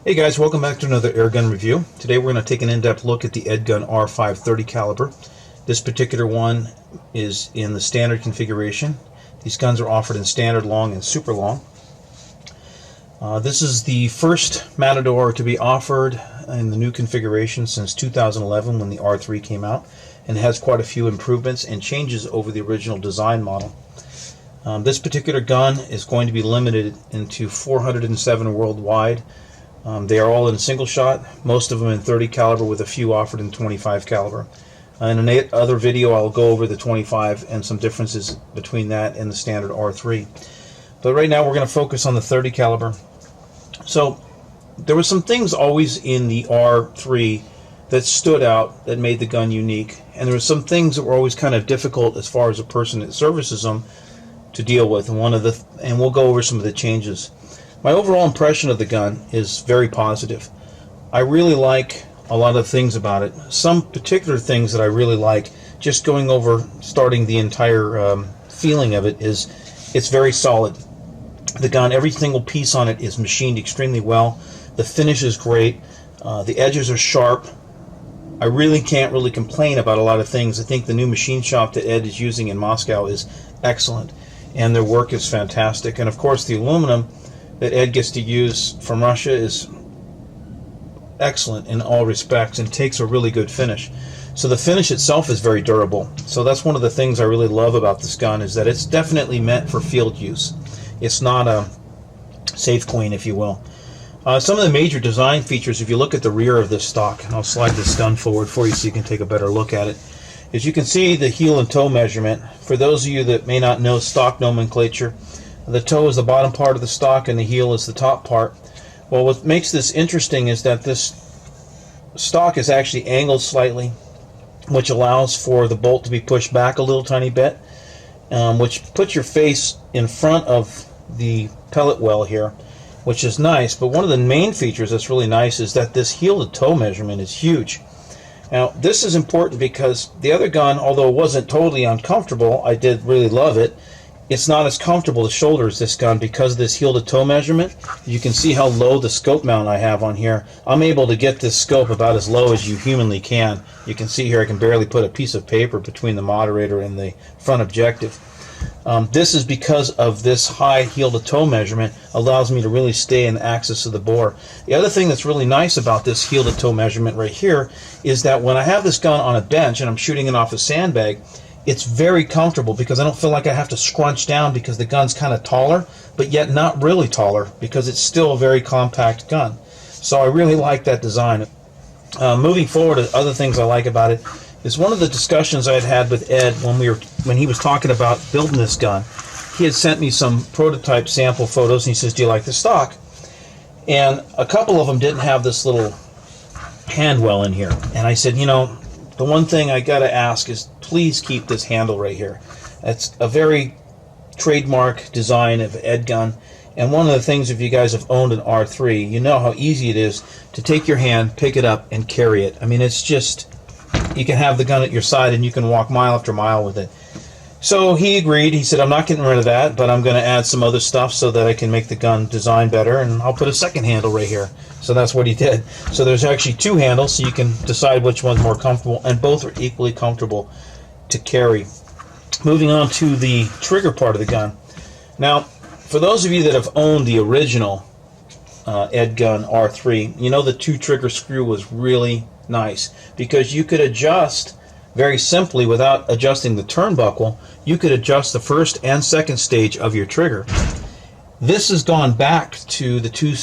Hey guys, welcome back to another airgun review. Today we're going to take an in-depth look at the Edgun R5 30 caliber. This particular one is in the standard configuration. These guns are offered in standard long and super long. This is the first Matador to be offered in the new configuration since 2011 when the R3 came out, and it has quite a few improvements and changes over the original design model. This particular gun is going to be limited into 407 worldwide. They are all in single shot, most of them in 30 caliber with a few offered in 25 caliber. In another video I'll go over the 25 and some differences between that and the standard R3. But right now we're going to focus on the 30 caliber. So there were some things always in the R3 that stood out that made the gun unique, and there were some things that were always kind of difficult as far as a person that services them to deal with, and we'll go over some of the changes. My overall impression of the gun is very positive. I really like a lot of things about it. Some particular things that I really like, just going over, starting the entire feeling of it, is it's very solid. The gun, every single piece on it is machined extremely well. The finish is great. The edges are sharp. I really can't complain about a lot of things. I think the new machine shop that Ed is using in Moscow is excellent, and their work is fantastic. And of course the aluminum that Ed gets to use from Russia is excellent in all respects and takes a really good finish. So the finish itself is very durable. So that's one of the things I really love about this gun, is that it's definitely meant for field use. It's not a safe coin, if you will. Some of the major design features, if you look at the rear of this stock, and I'll slide this gun forward for you so you can take a better look at it, is you can see the heel and toe measurement. For those of you that may not know stock nomenclature, the toe is the bottom part of the stock and the heel is the top part. Well, what makes this interesting is that this stock is actually angled slightly, which allows for the bolt to be pushed back a little tiny bit, which puts your face in front of the pellet well here, which is nice. But one of the main features that's really nice is that this heel to toe measurement is huge. Now, this is important because the other gun, although it wasn't totally uncomfortable, I did really love it. It's not as comfortable to shoulder as this gun because of this heel to toe measurement. You can see how low the scope mount I have on here. I'm able to get this scope about as low as you humanly can. You can see here I can barely put a piece of paper between the moderator and the front objective. This is because of this high heel to toe measurement allows me to really stay in the axis of the bore. The other thing that's really nice about this heel to toe measurement right here is that when I have this gun on a bench and I'm shooting it off a sandbag, it's very comfortable because I don't feel like I have to scrunch down because the gun's kind of taller, but yet not really taller because it's still a very compact gun. So I really like that design. Moving forward, other things I like about it is one of the discussions I had with Ed when he was talking about building this gun. He had sent me some prototype sample photos and he says, "Do you like the stock?" And a couple of them didn't have this little hand well in here. And I said, you know, the one thing I gotta ask is please keep this handle right here. That's a very trademark design of Edgun, and one of the things, if you guys have owned an R3, you know how easy it is to take your hand, pick it up, and carry it. I mean, it's just, you can have the gun at your side and you can walk mile after mile with it. So he agreed. He said, I'm not getting rid of that, but I'm going to add some other stuff so that I can make the gun design better, and I'll put a second handle right here. So that's what he did. So there's actually two handles, so you can decide which one's more comfortable, and both are equally comfortable to carry. Moving on to the trigger part of the gun. Now, for those of you that have owned the original Edgun R3, you know the two trigger screw was really nice because you could adjust very simply without adjusting the turnbuckle. You could adjust the first and second stage of your trigger. This has gone back to the two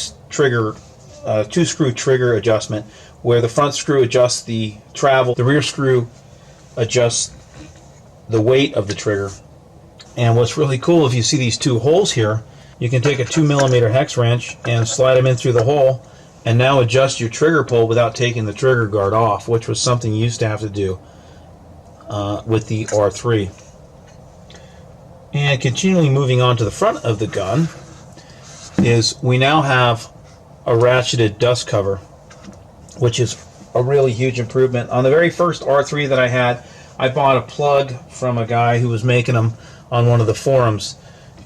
screw trigger adjustment, where the front screw adjusts the travel, the rear screw adjusts the weight of the trigger. And what's really cool, if you see these two holes here, you can take a 2mm hex wrench and slide them in through the hole and now adjust your trigger pull without taking the trigger guard off, which was something you used to have to do with the R3. And continually moving on to the front of the gun is we now have a ratcheted dust cover, which is a really huge improvement. On the very first R3 that I had, I bought a plug from a guy who was making them on one of the forums,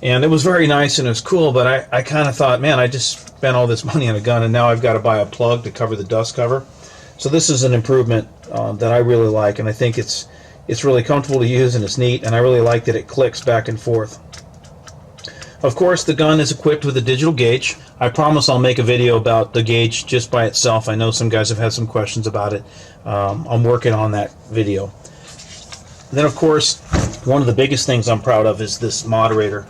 And it was very nice and it was cool, but I kind of thought, man, I just spent all this money on a gun and now I've got to buy a plug to cover the dust cover. So this is an improvement that I really like, and I think it's really comfortable to use and it's neat, and I really like that it clicks back and forth. Of course, the gun is equipped with a digital gauge. I promise I'll make a video about the gauge just by itself. I know some guys have had some questions about it. I'm working on that video. Then, of course, one of the biggest things I'm proud of is this moderator.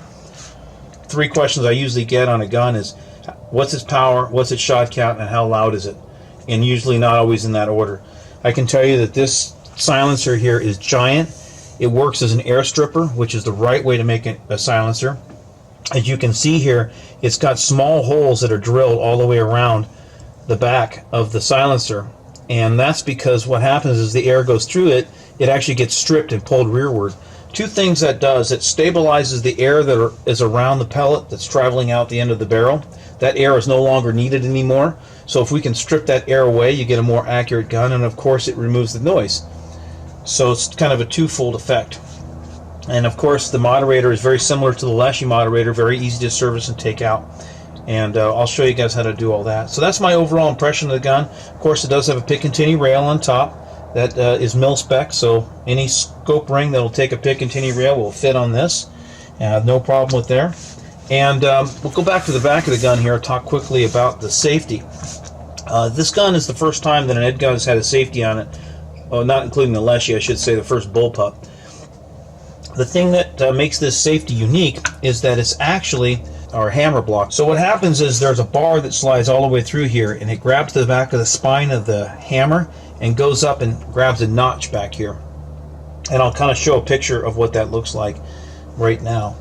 3 questions I usually get on a gun is, what's its power, what's its shot count, and how loud is it? And usually not always in that order. I can tell you that this silencer here is giant. It works as an air stripper, which is the right way to make a silencer. As you can see here, it's got small holes that are drilled all the way around the back of the silencer, and that's because what happens is the air goes through it, it actually gets stripped and pulled rearward. 2 things that does: it stabilizes the air that is around the pellet that's traveling out the end of the barrel. That air is no longer needed anymore, so if we can strip that air away, you get a more accurate gun, and of course it removes the noise. So it's kind of a twofold effect. And of course the moderator is very similar to the Leshy moderator, very easy to service and take out, and I'll show you guys how to do all that. So that's my overall impression of the gun. Of course it does have a Picatinny rail on top that is mil spec, so any scope ring that will take a Picatinny rail will fit on this. No problem with there. And we'll go back to the back of the gun here and talk quickly about the safety. This gun is the first time that an Edgun has had a safety on it, not including the Leshy, I should say, the first bullpup. The thing that makes this safety unique is that it's actually our hammer block. So what happens is there's a bar that slides all the way through here, and it grabs the back of the spine of the hammer and goes up and grabs a notch back here. And I'll kind of show a picture of what that looks like right now.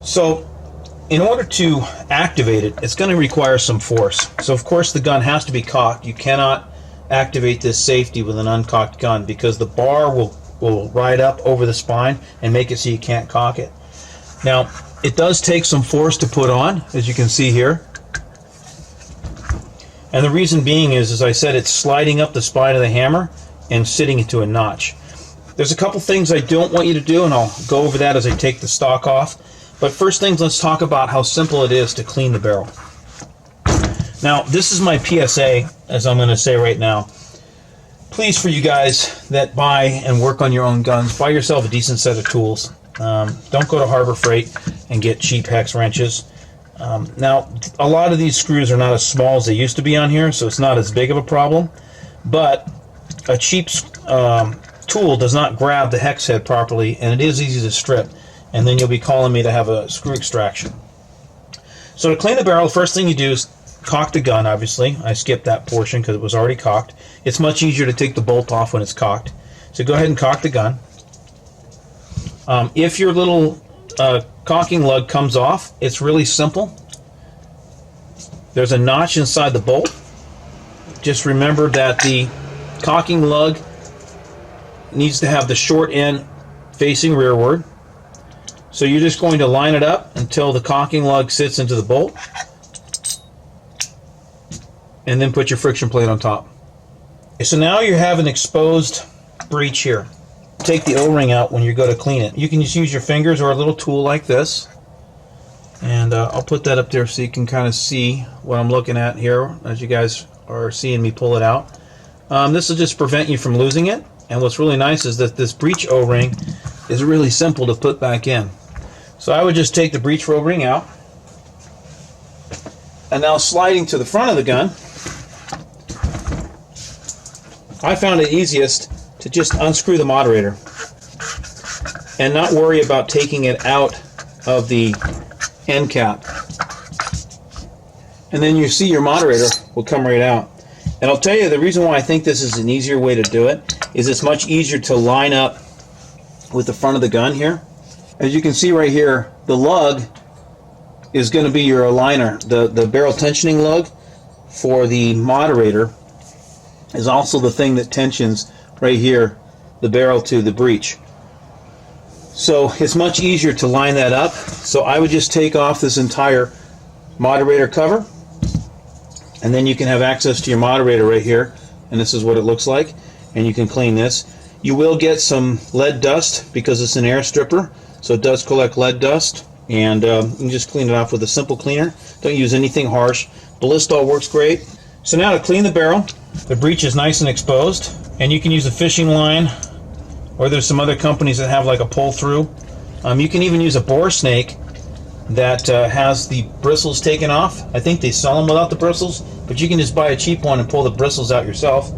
So in order to activate it, it's going to require some force. So of course the gun has to be cocked. You cannot activate this safety with an uncocked gun because the bar will ride up over the spine and make it so you can't cock it. Now it does take some force to put on, as you can see here. And the reason being is, as I said, it's sliding up the spine of the hammer and sitting into a notch. There's a couple things I don't want you to do, and I'll go over that as I take the stock off. But first things, let's talk about how simple it is to clean the barrel. Now, this is my PSA, as I'm going to say right now. Please, for you guys that buy and work on your own guns, buy yourself a decent set of tools. Don't go to Harbor Freight and get cheap hex wrenches. Now, a lot of these screws are not as small as they used to be on here, so it's not as big of a problem. But a cheap tool does not grab the hex head properly, and it is easy to strip. And then you'll be calling me to have a screw extraction. So to clean the barrel, the first thing you do is cock the gun, obviously. I skipped that portion because it was already cocked. It's much easier to take the bolt off when it's cocked. So go ahead and cock the gun. If your little cocking lug comes off, it's really simple. There's a notch inside the bolt. Just remember that the cocking lug needs to have the short end facing rearward. So you're just going to line it up until the cocking lug sits into the bolt, and then put your friction plate on top. So now you have an exposed breech here. Take the O-ring out when you go to clean it. You can just use your fingers or a little tool like this, and I'll put that up there so you can kind of see what I'm looking at here as you guys are seeing me pull it out. This will just prevent you from losing it, and what's really nice is that this breech O-ring is really simple to put back in. So I would just take the breech O-ring out, and now sliding to the front of the gun, I found it easiest to just unscrew the moderator and not worry about taking it out of the end cap. And then you see your moderator will come right out. And I'll tell you the reason why I think this is an easier way to do it is it's much easier to line up with the front of the gun here. As you can see right here, the lug is going to be your aligner. The barrel tensioning lug for the moderator is also the thing that tensions right here the barrel to the breech. So it's much easier to line that up. So I would just take off this entire moderator cover, and then you can have access to your moderator right here, and this is what it looks like, and you can clean this. You will get some lead dust because it's an air stripper, so it does collect lead dust, and you can just clean it off with a simple cleaner. Don't use anything harsh. Ballistic works great. So now to clean the barrel, the breech is nice and exposed, and you can use a fishing line, or there's some other companies that have like a pull through. You can even use a bore snake that has the bristles taken off. I think they sell them without the bristles, but you can just buy a cheap one and pull the bristles out yourself.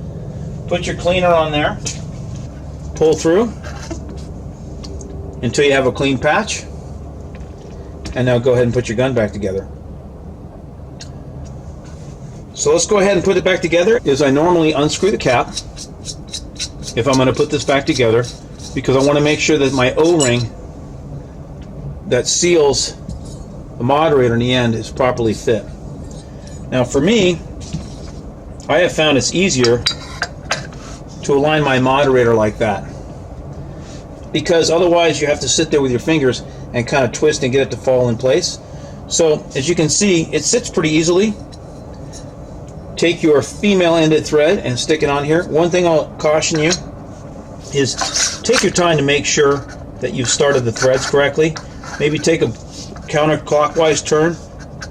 Put your cleaner on there, pull through until you have a clean patch, and now go ahead and put your gun back together. So let's go ahead and put it back together. Is I normally unscrew the cap if I'm going to put this back together, because I want to make sure that my O-ring that seals the moderator in the end is properly fit. Now for me, I have found it's easier to align my moderator like that, because otherwise you have to sit there with your fingers and kind of twist and get it to fall in place. So as you can see, it sits pretty easily. Take your female ended thread and stick it on here. One thing I'll caution you is take your time to make sure that you've started the threads correctly. Maybe take a counterclockwise turn,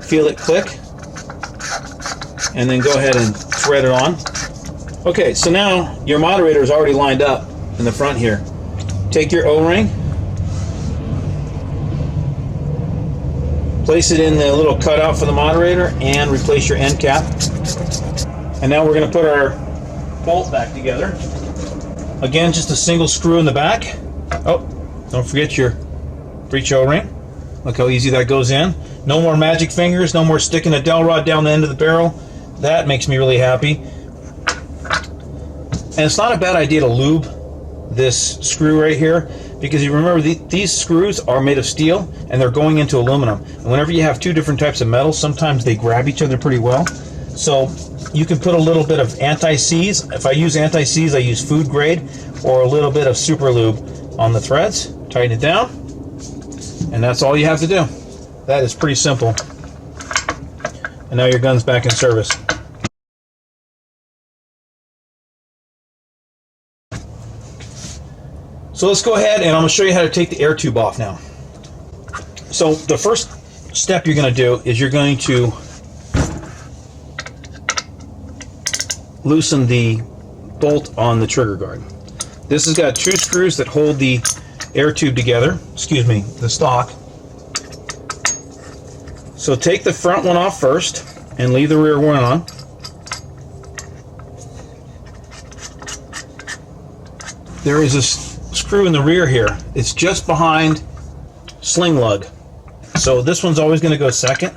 feel it click, and then go ahead and thread it on. Okay, so now your moderator is already lined up in the front here. Take your O-ring, place it in the little cutout for the moderator, and replace your end cap. And now we're going to put our bolt back together. Again, just a single screw in the back. Oh, don't forget your breech O-ring. Look how easy that goes in. No more magic fingers, no more sticking a dowel rod down the end of the barrel. That makes me really happy. And it's not a bad idea to lube this screw right here, because you remember these screws are made of steel and they're going into aluminum. And whenever you have two different types of metal, sometimes they grab each other pretty well. So you can put a little bit of anti-seize. If I use anti-seize, I use food grade, or a little bit of super lube on the threads. Tighten it down, and that's all you have to do. That is pretty simple. And now your gun's back in service. So let's go ahead and I'm going to show you how to take the air tube off now. So the first step you're going to do is you're going to loosen the bolt on the trigger guard. This has got two screws that hold the air tube together, the stock. So take the front one off first and leave the rear one on. There is a screw in the rear here. It's just behind sling lug. So this one's always going to go second.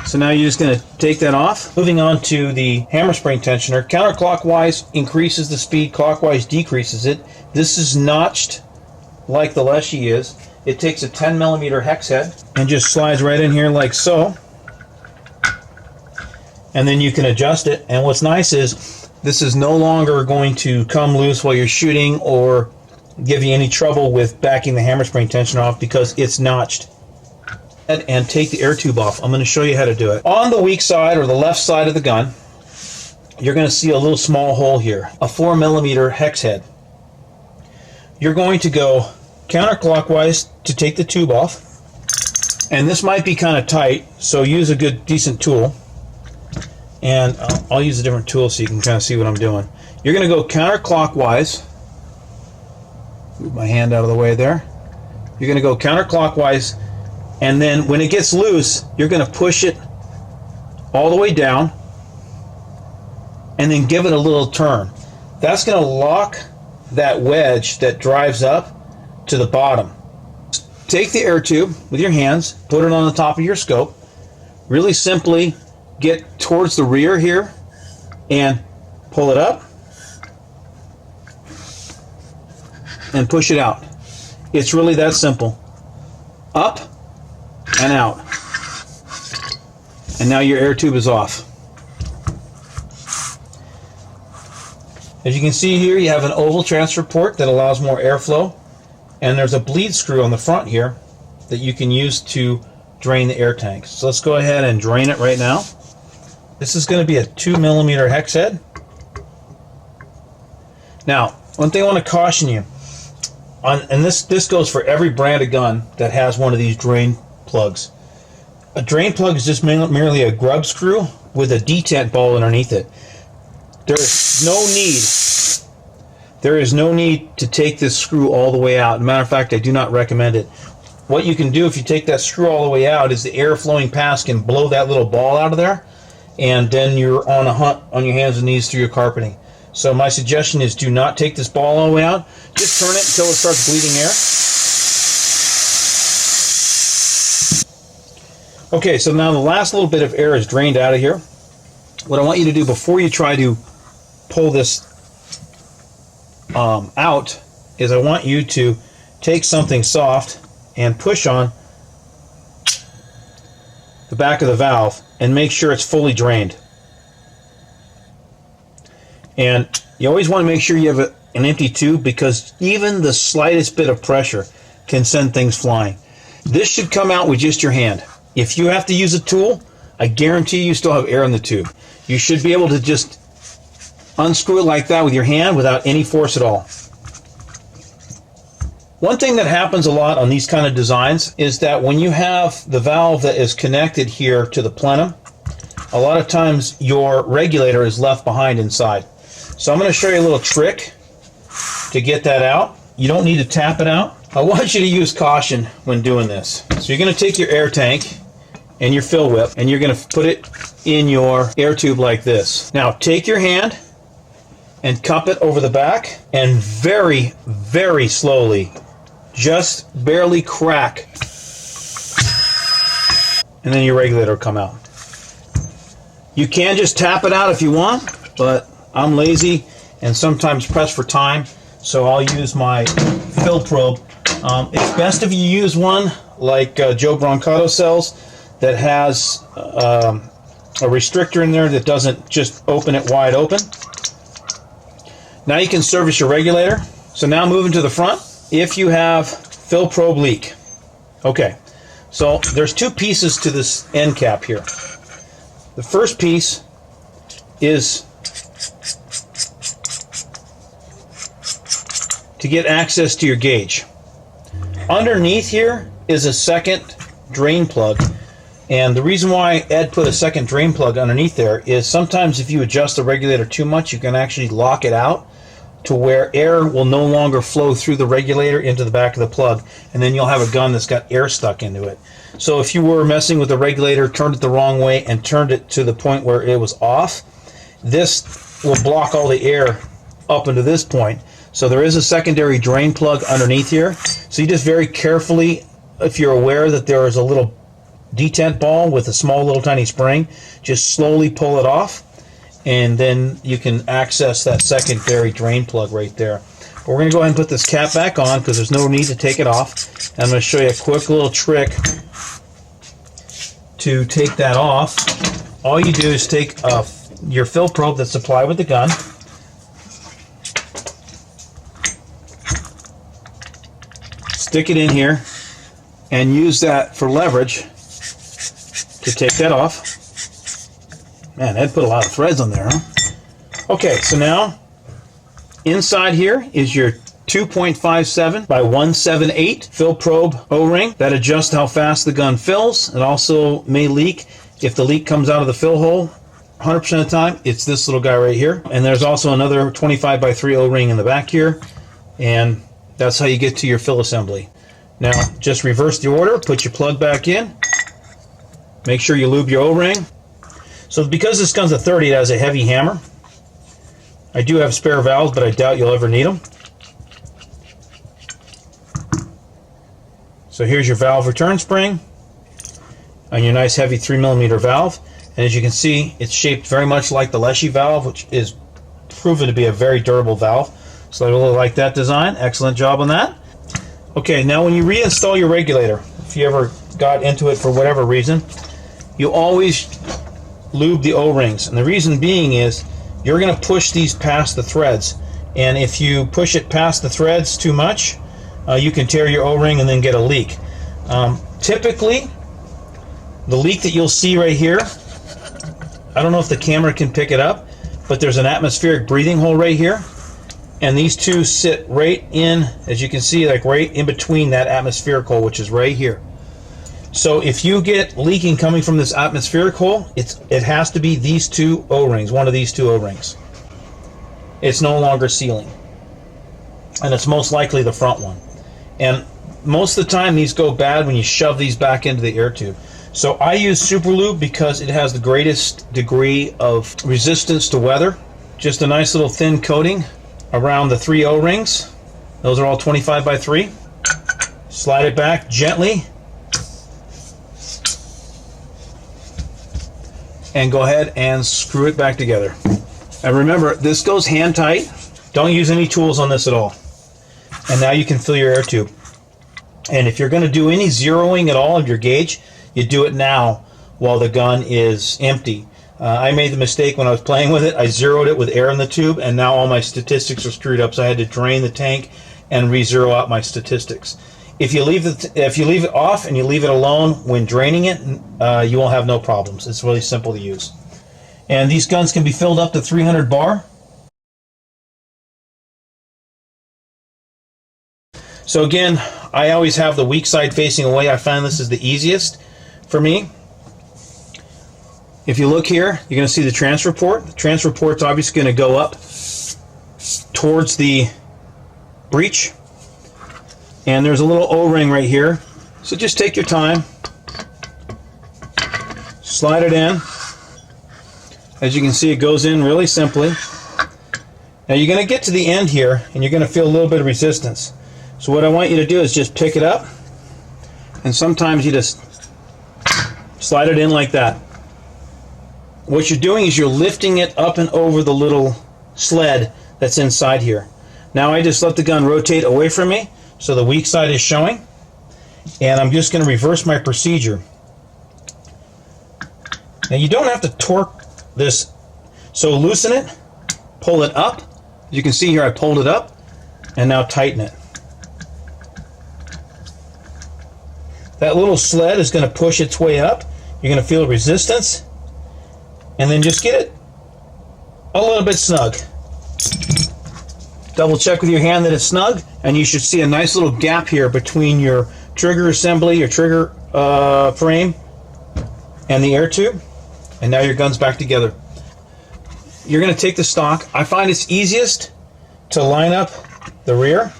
So now you're just going to take that off. Moving on to the hammer spring tensioner. Counterclockwise increases the speed, clockwise decreases it. This is notched like the Leshy is. It takes a 10mm hex head and just slides right in here like so. And then you can adjust it. And what's nice is this is no longer going to come loose while you're shooting or give you any trouble with backing the hammer spring tensioner off, because it's notched. And take the air tube off. I'm going to show you how to do it. On the weak side, or the left side of the gun, you're going to see a little small hole here, a 4mm hex head. You're going to go counterclockwise to take the tube off, and this might be kind of tight, so use a good decent tool. And I'll use a different tool so you can kind of see what I'm doing. You're going to go counterclockwise. Move my hand out of the way there. You're going to go counterclockwise, and then when it gets loose, you're going to push it all the way down and then give it a little turn. That's going to lock that wedge that drives up to the bottom. Take the air tube with your hands, put it on the top of your scope. Really simply get towards the rear here and pull it up and push it out. It's really that simple. Up and out. And now your air tube is off. As you can see here, you have an oval transfer port that allows more airflow, and there's a bleed screw on the front here that you can use to drain the air tank. So let's go ahead and drain it right now. This is going to be a 2mm hex head. Now, one thing I want to caution you, and this goes for every brand of gun that has one of these drain plugs. A drain plug is just merely a grub screw with a detent ball underneath it. There is no need to take this screw all the way out. As a matter of fact, I do not recommend it. What you can do if you take that screw all the way out is the air flowing past can blow that little ball out of there, and then you're on a hunt on your hands and knees through your carpeting. So my suggestion is do not take this ball all the way out. Just turn it until it starts bleeding air. Okay, so now the last little bit of air is drained out of here. What I want you to do before you try to pull this out is I want you to take something soft and push on the back of the valve and make sure it's fully drained. And you always want to make sure you have an empty tube, because even the slightest bit of pressure can send things flying. This should come out with just your hand. If you have to use a tool, I guarantee you still have air in the tube. You should be able to just unscrew it like that with your hand without any force at all. One thing that happens a lot on these kind of designs is that when you have the valve that is connected here to the plenum, a lot of times your regulator is left behind inside. So I'm going to show you a little trick to get that out. You don't need to tap it out. I want you to use caution when doing this. So you're going to take your air tank and your fill whip, and you're going to put it in your air tube like this. Now take your hand and cup it over the back, and very, very slowly, just barely crack, and then your regulator will come out. You can just tap it out if you want, but I'm lazy and sometimes pressed for time, so I'll use my fill probe. It's best if you use one like Joe Brancato sells that has a restrictor in there that doesn't just open it wide open. Now you can service your regulator. So now moving to the front, if you have fill probe leak. Okay, so there's two pieces to this end cap here. The first piece is to get access to your gauge. Underneath here is a second drain plug, and the reason why Ed put a second drain plug underneath there is sometimes if you adjust the regulator too much, you can actually lock it out to where air will no longer flow through the regulator into the back of the plug, and then you'll have a gun that's got air stuck into it. So if you were messing with the regulator, turned it the wrong way, and turned it to the point where it was off, this will block all the air up into this point. So there is a secondary drain plug underneath here. So you just very carefully, if you're aware that there is a little detent ball with a small little tiny spring, just slowly pull it off, and then you can access that secondary drain plug right there. But we're going to go ahead and put this cap back on because there's no need to take it off. And I'm going to show you a quick little trick to take that off. All you do is take your fill probe that's supplied with the gun, stick it in here, and use that for leverage to take that off. Man, Ed put a lot of threads on there, huh? Okay, so now inside here is your 2.57 by 178 fill probe O-ring that adjusts how fast the gun fills. It also may leak. If the leak comes out of the fill hole, 100% of the time, it's this little guy right here. And there's also another 25 by 3 O-ring in the back here, and that's how you get to your fill assembly. Now, just reverse the order, put your plug back in, make sure you lube your O-ring. So because this gun's a 30, it has a heavy hammer. I do have spare valves, but I doubt you'll ever need them. So here's your valve return spring on your nice heavy 3mm valve. And as you can see, it's shaped very much like the Leshy valve, which is proven to be a very durable valve. So I really like that design. Excellent job on that. Okay, now when you reinstall your regulator, if you ever got into it for whatever reason, you always lube the O-rings, and the reason being is you're going to push these past the threads, and if you push it past the threads too much, you can tear your O-ring and then get a leak. Typically, the leak that you'll see right here I don't know if the camera can pick it up, but there's an atmospheric breathing hole right here. And these two sit right in, as you can see, like right in between that atmospheric hole, which is right here. So if you get leaking coming from this atmospheric hole, it has to be these two O-rings, one of these two O-rings. It's no longer sealing. And it's most likely the front one. And most of the time these go bad when you shove these back into the air tube. So I use Super Lube because it has the greatest degree of resistance to weather. Just a nice little thin coating around the 3 O-rings. Those are all 25 by 3. Slide it back gently. And go ahead and screw it back together. And remember, this goes hand tight. Don't use any tools on this at all. And now you can fill your air tube. And if you're going to do any zeroing at all of your gauge, you do it now while the gun is empty. I made the mistake when I was playing with it. I zeroed it with air in the tube, and now all my statistics are screwed up, so I had to drain the tank and re-zero out my statistics. If you leave it off and you leave it alone when draining it, you will have no problems. It's really simple to use. And these guns can be filled up to 300 bar. So again, I always have the weak side facing away. I find this is the easiest for me. If you look here, you're going to see the transfer port. The transfer port's obviously going to go up towards the breech. And there's a little O-ring right here. So just take your time. Slide it in. As you can see, it goes in really simply. Now you're going to get to the end here, and you're going to feel a little bit of resistance. So what I want you to do is just pick it up, and sometimes you just slide it in like that. What you're doing is you're lifting it up and over the little sled that's inside here. Now I just let the gun rotate away from me so the weak side is showing, and I'm just going to reverse my procedure. Now you don't have to torque this, so loosen it, pull it up. As you can see here, I pulled it up, and now tighten it. That little sled is going to push its way up. You're going to feel resistance, and then just get it a little bit snug. Double check with your hand that it's snug, and you should see a nice little gap here between your trigger assembly, your trigger frame, and the air tube. And now your gun's back together. You're going to take the stock. I find it's easiest to line up the rear.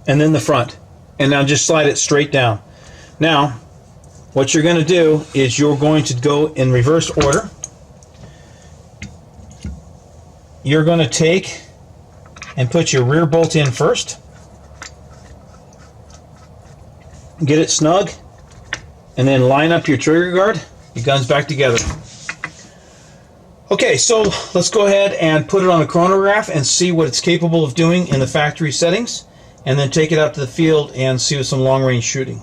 And then the front. And now just slide it straight down. Now, what you're going to do is you're going to go in reverse order. You're going to take and put your rear bolt in first. Get it snug. And then line up your trigger guard. Your gun's back together. Okay, so let's go ahead and put it on a chronograph and see what it's capable of doing in the factory settings, and then take it out to the field and see some long-range shooting.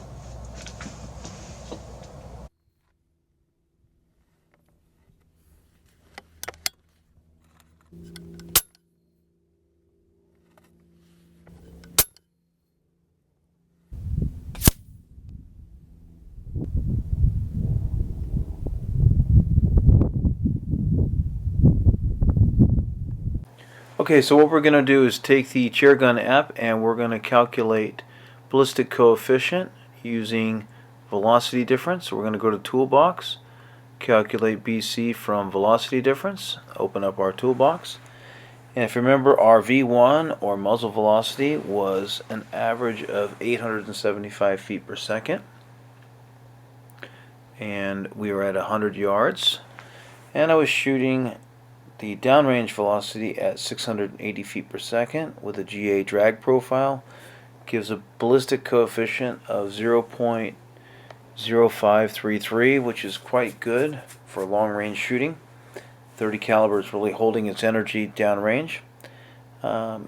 Okay, so what we're going to do is take the chair gun app and we're going to calculate ballistic coefficient using velocity difference. So we're going to go to Toolbox, calculate BC from velocity difference, open up our toolbox. And if you remember, our V1 or muzzle velocity was an average of 875 feet per second. And we were at 100 yards. And I was shooting the downrange velocity at 680 feet per second with a GA drag profile. Gives a ballistic coefficient of 0.0533, which is quite good for long range shooting. 30 caliber is really holding its energy downrange.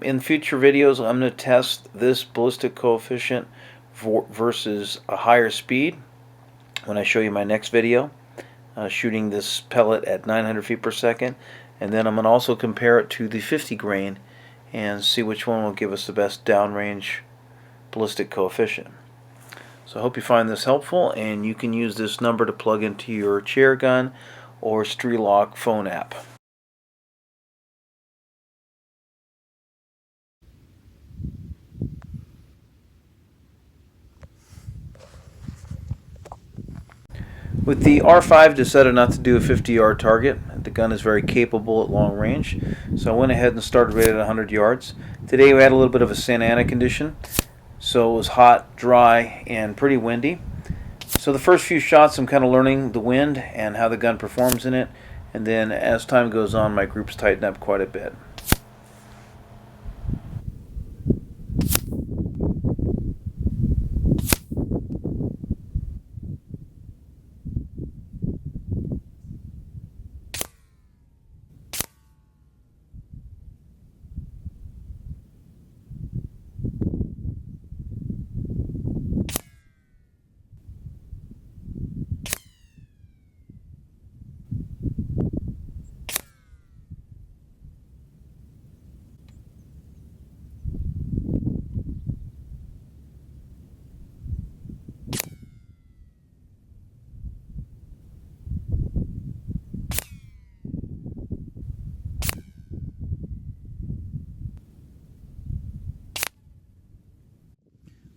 In future videos, I'm going to test this ballistic coefficient versus a higher speed when I show you my next video, shooting this pellet at 900 feet per second. And then I'm going to also compare it to the 50 grain and see which one will give us the best downrange ballistic coefficient. So I hope you find this helpful, and you can use this number to plug into your chair gun or Streelock phone app. With the R5, decided not to do a 50-yard target. The gun is very capable at long range, so I went ahead and started right at 100 yards. Today we had a little bit of a Santa Ana condition, so it was hot, dry, and pretty windy. So the first few shots I'm kind of learning the wind and how the gun performs in it, and then as time goes on my groups tighten up quite a bit.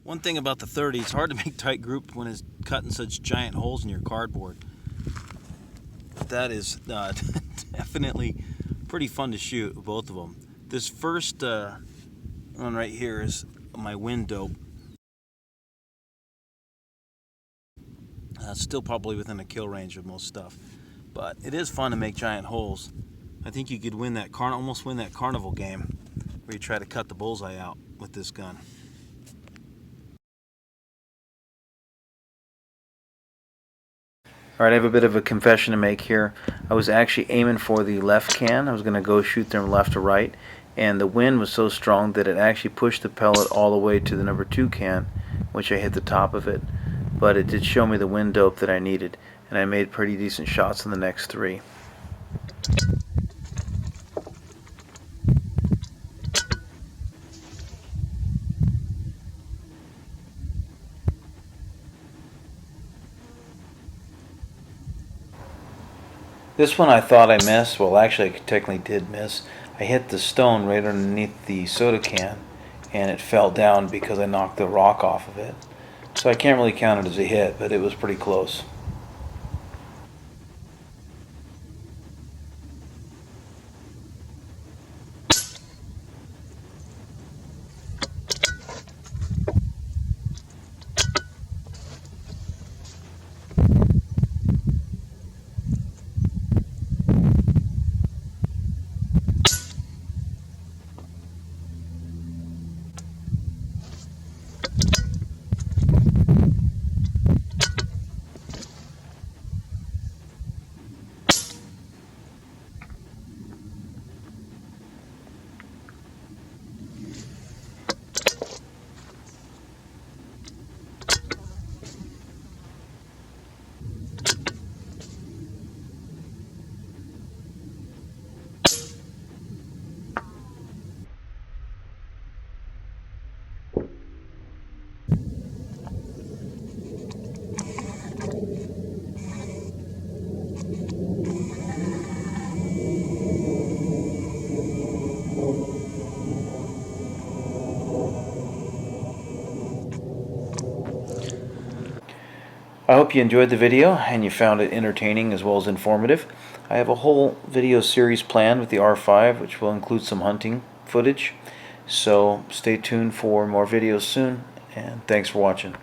One thing about the 30, it's hard to make tight groups when it's cutting such giant holes in your cardboard. That is definitely pretty fun to shoot, both of them. This first one right here is my wind dope. Still probably within a kill range of most stuff, but it is fun to make giant holes. I think you could win that almost win that carnival game where you try to cut the bullseye out with this gun. Alright, I have a bit of a confession to make here. I was actually aiming for the left can. I was going to go shoot them left to right, and the wind was so strong that it actually pushed the pellet all the way to the number 2 can, which I hit the top of it. But it did show me the wind dope that I needed, and I made pretty decent shots in the next 3. This one I thought I missed. Well, actually I technically did miss. I hit the stone right underneath the soda can, and it fell down because I knocked the rock off of it. So I can't really count it as a hit, but it was pretty close. I hope you enjoyed the video and you found it entertaining as well as informative. I have a whole video series planned with the R5, which will include some hunting footage. So stay tuned for more videos soon, and thanks for watching.